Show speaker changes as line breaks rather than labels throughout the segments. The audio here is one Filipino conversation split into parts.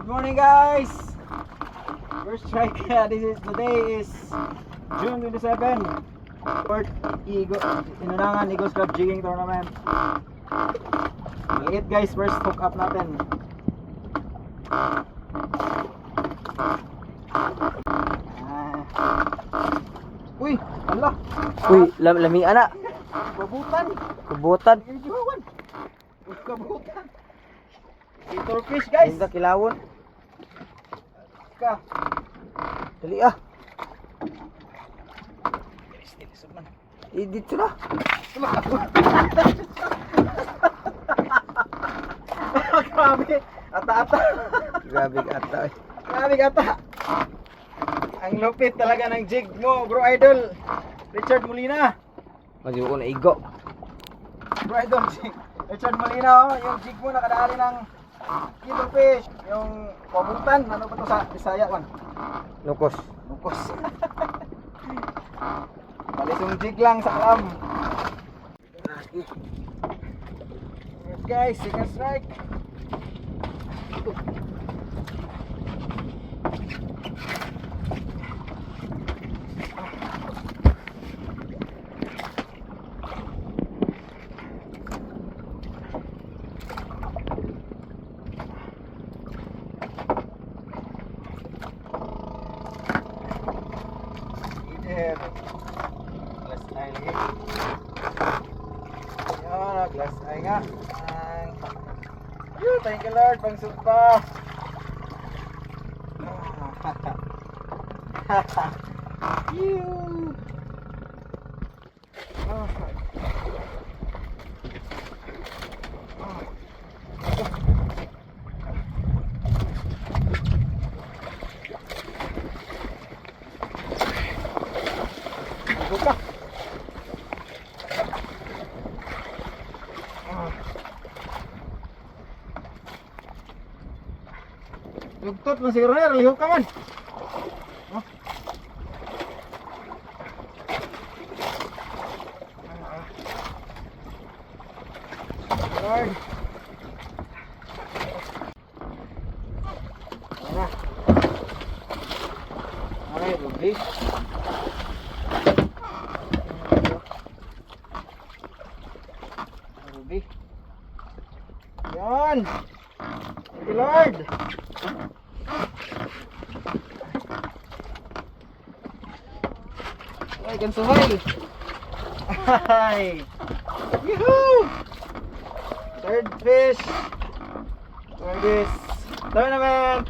Good morning, guys. First strike. Today is June 27. Fourth Inunangan Eagles Club Jigging Tournament. Maliit, guys. First hook up natin. Uy, ala.
Uy, lami anak.
Babutan.
Kubutan.
Kabutan. Fish, guys.
Hindi kilawon.
Ka.
Dali ah. Dito na.
Grabe. Ata-ata.
Grabe ka ata eh.
Grabe ata. Ang lupit talaga ng jig mo, bro idol. Richard Molina.
Magsibuko na igo.
Bro idol, Richard Molina, oh. Yung jig mo nakadali ng fish. Yung pabutan, ano ba to sa Bisaya man?
Lukos.
Lukos. Balisong jig lang sa clam. Yes guys, second strike. Glass eye lagi. Ayan, glass eye nga. Thank you Lord, pang sumpa. Buka. Lugtot man siguro na, lihok ka man. Oh. Lord. Alright, Ruby. Ruby. Yan. Thank you, Lord. Ay, gansuhay. Ay. Yehoo! Third fish. For this tournament.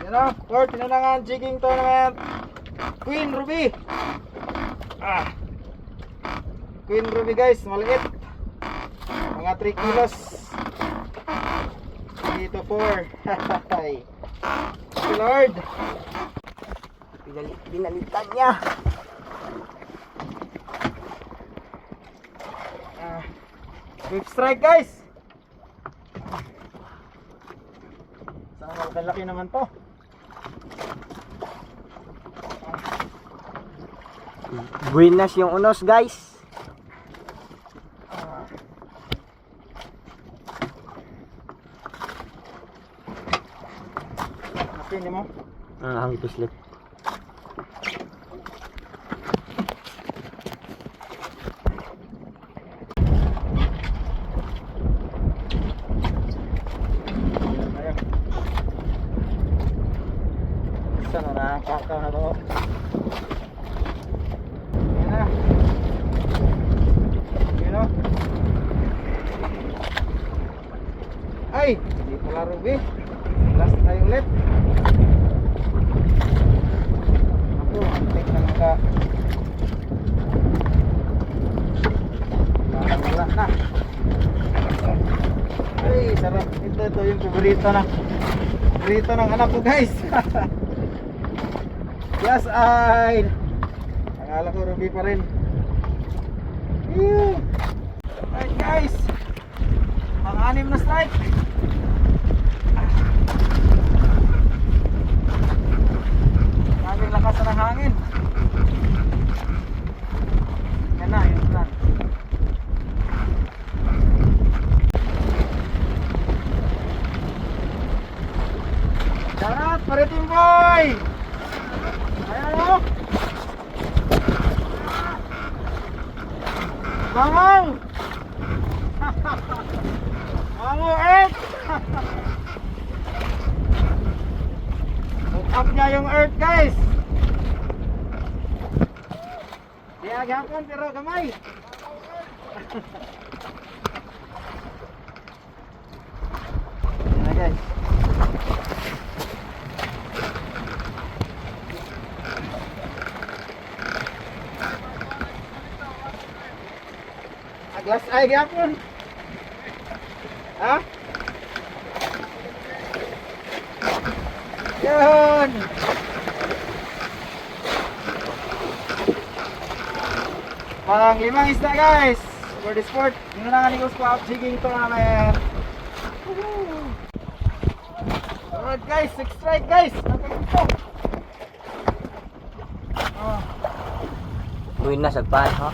You know, fourth Inunangan Jigging Tournament. Queen Ruby. Queen Ruby, guys, maliit. Mga 3 kilos. 3 to 4. Thank you, Lord.
Pinalitan niya.
Fifth strike, guys. Saan malaki naman to?
Buenas yung unos, guys.
Napin mo?
Ang pislit.
Sana nakakakaw na to. Yan na. You know? Ay! Hindi pala Ruby. Last tayo ulit. Ako, antik na naka. Wala na. Ay, sarap. Ito yung paborito na. Paborito ng anak ko, guys. Yes, ay. Akala ko Ruby pa rin. Alright, guys. Pang-anim na strike. Maraming lakas na ng hangin. Yan na, yun na. Darat, Maritim Boy! Ayan o! Bangaw! Bangaw, Earth! Hook up niya yung Earth, guys! Di agyapon, pero gamay! Ayan na, guys. Aglas ay gyapon. Ha? Yun. Pang limang isda, guys. For the sport, yun na nga ni Squad jigging tournament. Alright, guys, 6 strike, guys. Oh.
Buhin na sa pan, ha?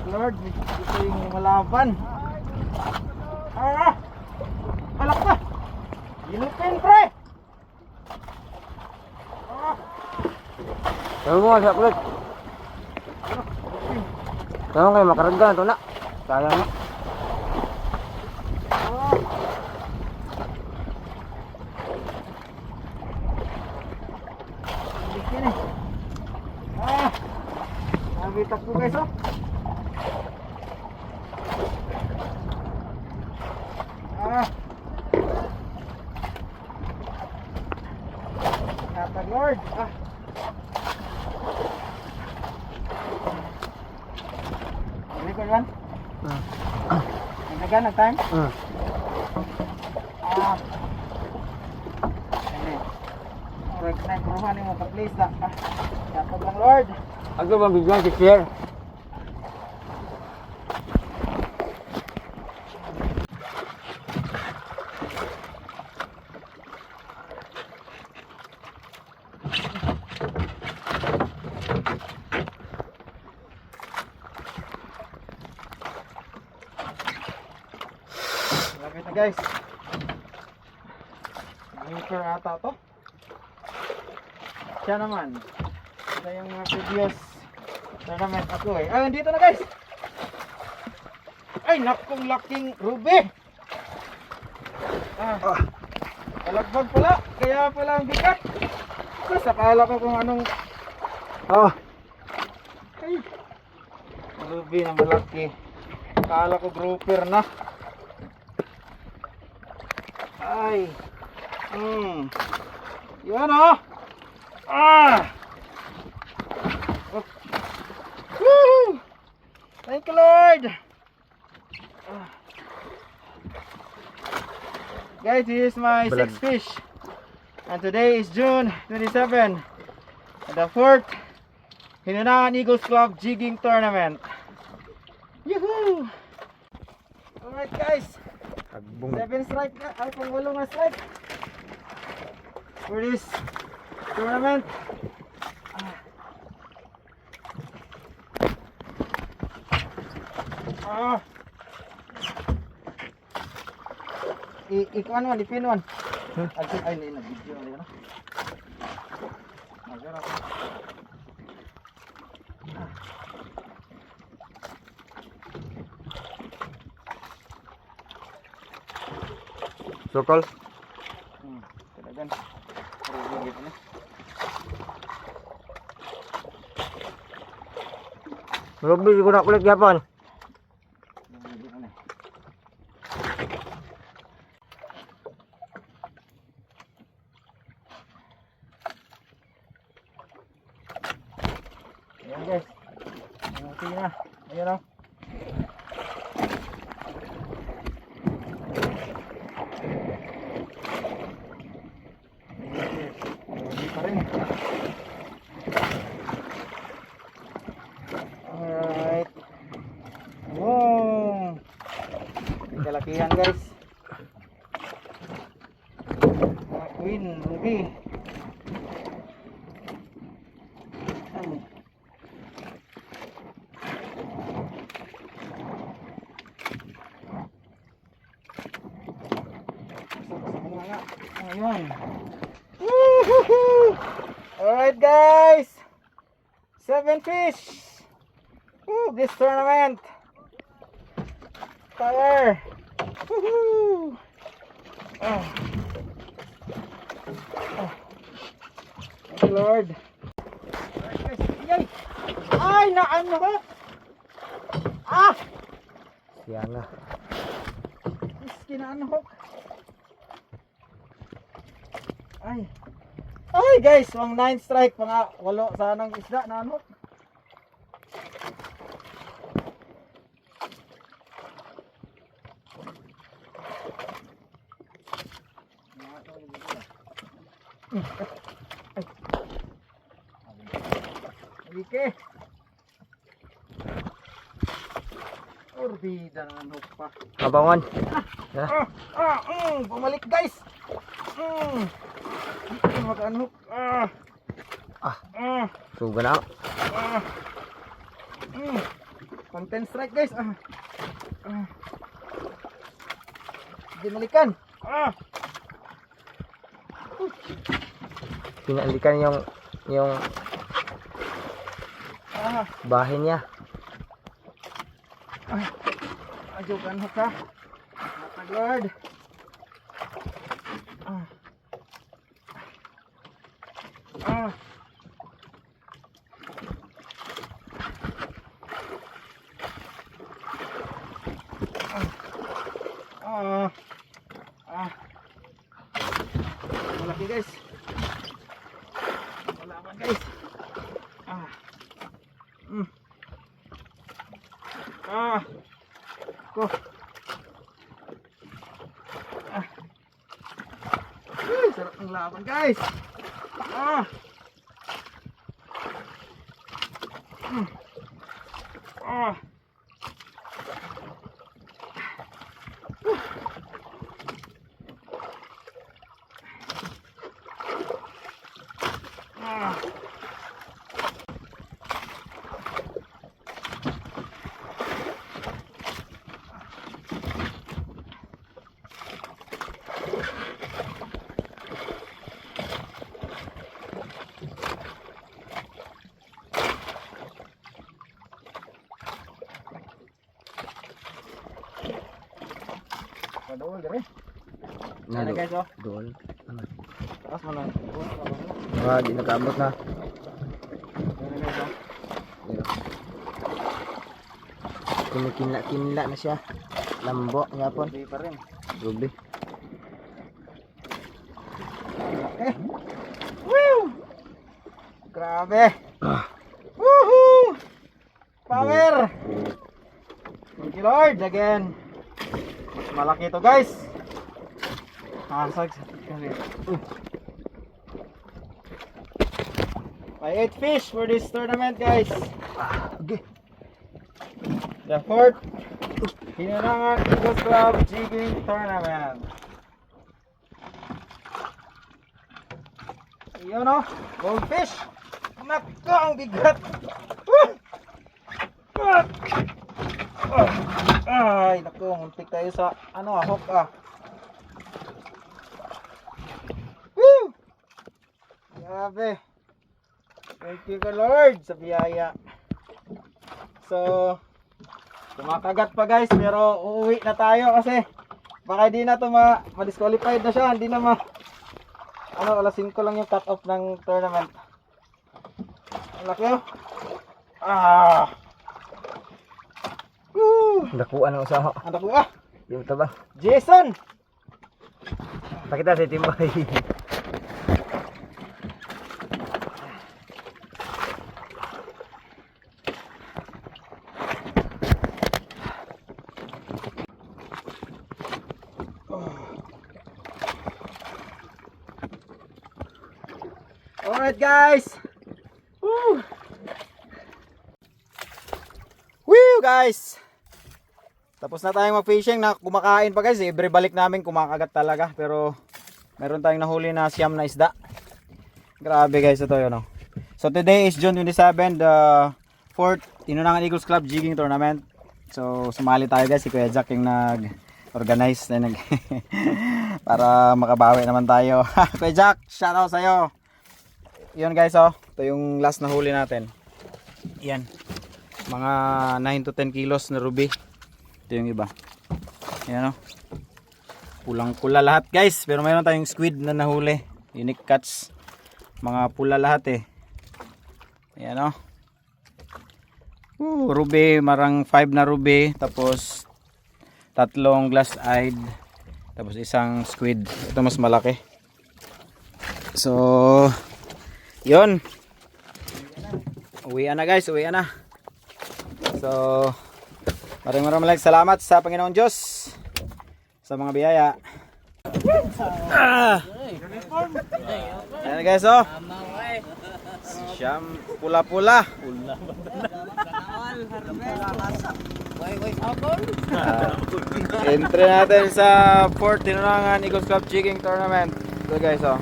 Lord, ito yung malaban. Alak pa. Ginupin, pre.
Tawag mo sa kulit. Tawag kayo makaragga ito na. Sayang na.
Bikin eh. Nabitak po guys, oh. Katag Lord. Record one. Nagana time. Correct na gruhan mo pa-place da. Katag lang Lord.
Ako bang bigyan si Pierre?
Lapit na guys. Winter ata to. Siya naman. Ito yung mga previous tournament ako eh. Nandito na guys. Ay, nakong laking ruby. Kalagbag pala. Kaya pala ang bigat. Tapos akala ko kung anong ay, ruby na malaki. Akala ko grouper na. Ay. Yan oh. Woo! Thank you Lord. Guys, this is my sixth fish. And today is June 27. The 4th Hinunangan Eagles Club Jigging Tournament. Yahoo! Alright guys. 7 strike na, pang 8 na strike for this tournament. Ikuan mo, ipin mo. Ay, na-video na yun. Magara ko.
Sokol.
Talagan. Rugit na.
Ruby ko na kulit yapon.
Ayan guys. Okay na. Ayan o. Alright. Boom. Kalakihan guys. Queen Ruby. Ayun. Woohoo! Alright guys. 7 fish. Woo, this tournament. Power. Woohoo! Oh. Oh. Thank you, Lord. Alright guys. Yay! Ay, naano ko? Ah!
Siya na.
Kinaano ko? Ay. Ay guys, pang 9 strike, pang 8 sanang isda na ano. Okay. Orbida na ano pa.
Kabangon.
Bumalik guys. Hindi ko mag-anhook.
Suga na.
Content strike guys. Dinalikan.
Pinalikan yung bahay niya.
Ajo kan ka. Lord. Malaki guys. Malaman guys. Ko. Sarap ng laban guys. Doon dire. Ano guys oh?
Doon.
Taas mo na.
Di nakaabot na.
Ano guys oh?
Kinikinla na siya. Lambo yapon.
Hindi pa rin.
Ruby.
Okay. Woo! Grabe. Woohoo! Power! Thank you Lord again. Malaki to guys. Hasag sa kasi. May 8 fish for this tournament guys.
Okay.
The 4th Hinanangan Eagles Club Jigging Tournament. Yun o, goldfish. Nako, ang bigat. Ay, naku, muntik tayo sa hook Woo! Grabe. Thank you Lord sa biyaya. So, kumakagat pa guys, pero uuwi na tayo kasi baka di na to ma-disqualified na siya, hindi na alas 5 lang yung cut off ng tournament. Ang laki oh.
Dakuan ang usaha.
Ang dako
Yung taba.
Jason!
Pakita sa timbay.
Alright guys. Woo! Woo guys. Tapos na tayong mag-fishing na kumakain pa guys. Every balik namin kumakagat talaga. Pero meron tayong nahuli na siyam na isda. Grabe guys ito yun. So today is June 27, the 4th Hinanangan Eagles Club Jigging Tournament. So sumali tayo guys. Si Kuya Jack yung nag-organize na para makabawi naman tayo. Kuya Jack, shoutout sa'yo. Yun guys, oh. Ito yung last na huli natin. Yan. Mga 9 to 10 kilos na ruby. Ito yung iba. Yan, oh. Pulang-pula lahat guys. Pero mayroon tayong squid na nahuli. Unique catch. Mga pula lahat eh. Yan, oh. Ruby, marang 5 na ruby. Tapos 3 glass-eyed. Tapos isang squid. Ito mas malaki. So, yun. Uwian na guys, uwian na. So, maraming salamat sa Panginoon Diyos sa mga biyaya. Ayan guys, oh. Siyam, pula-pula. Entry natin sa 4th Tinunangan Eagles Club Jigging Tournament. Ito guys, oh.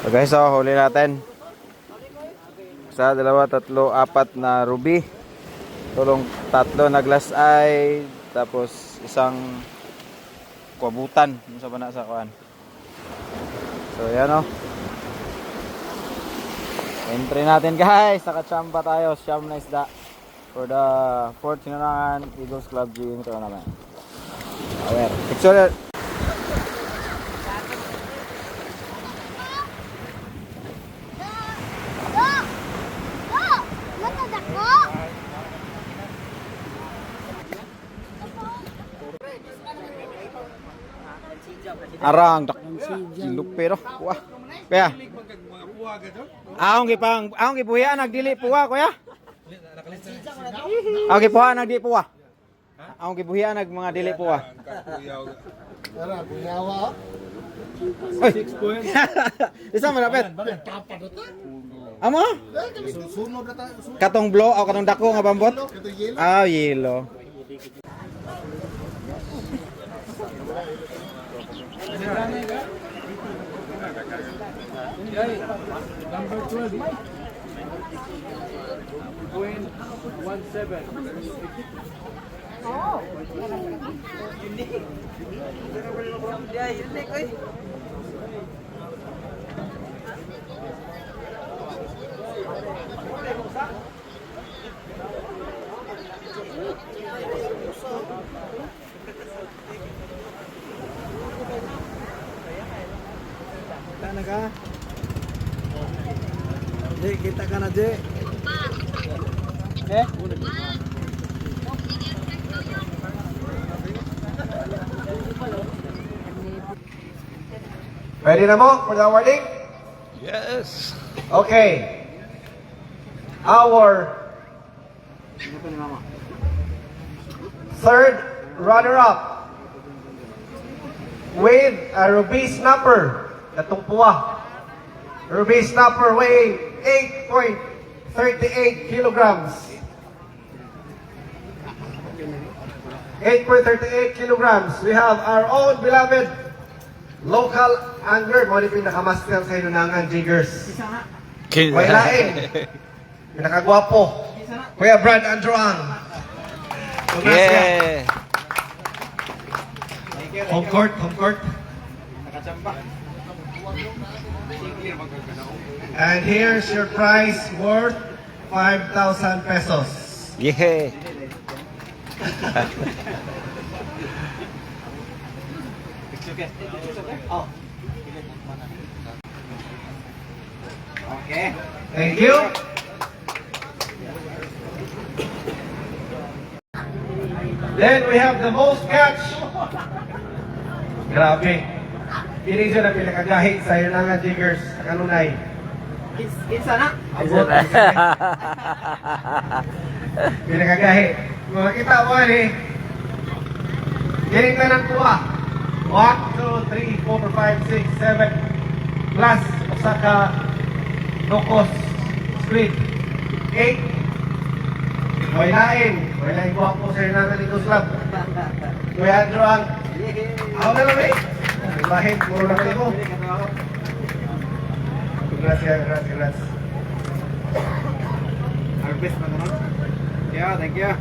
So guys, oh, huli natin. 1, 2, 3, 4 na ruby. Tulong 3 na glass eye. Tapos isang kwabutan. Sa bana sa kuan. So yan, oh. Entry natin guys. Nakachamba tayo. Siyam na isda. For the 4th Tinunangan Eagles Club Jigging Tournament. Awer. Picture. Arang dak siluk pero wah kaya aong gipuya nagdili puwa kuya aong gipuha nagdili puwa aong gipuya nag mga dili puwa ara buyawa 6 point isa malapit amo katong blow o katong dako nga bambot yelo Number 12. 0.17. Oh. Unique. Ka? Kita ka na, Jay.
Ready na mo for the awarding?
Yes.
Okay. Our third runner-up with a ruby snapper. Natungpuwa. Ruby snapper weighing 8.38 kilograms. 8.38 kilograms. We have our own beloved local angler. Mo ni pinakamaster sa Tinunangan Jiggers. May lain. Pinakagwapo. Kuya Brad Androang.
Yeah.
Home court. And here's your prize worth 5,000 pesos.
Yeah.
Okay.
Thank you. Then we have the most catch. Grabe. Ini siya na pinakagahi sa Tinunangan Jiggers sa kanunay.
Isa na.
Abot. Pinakagahi. Mga kita mo ni. Gining na ng tuwa. 1, 2, 3, 4, 5, 6, 7. Plus, usa ka nokos squid. 8. May lain guwapo sa Tinunangan Eagles Club. Kuya Androang. Ako na lang eh. Bahit, puro na kayo mo. Congrats.
Harvest na naman. Yeah, thank you.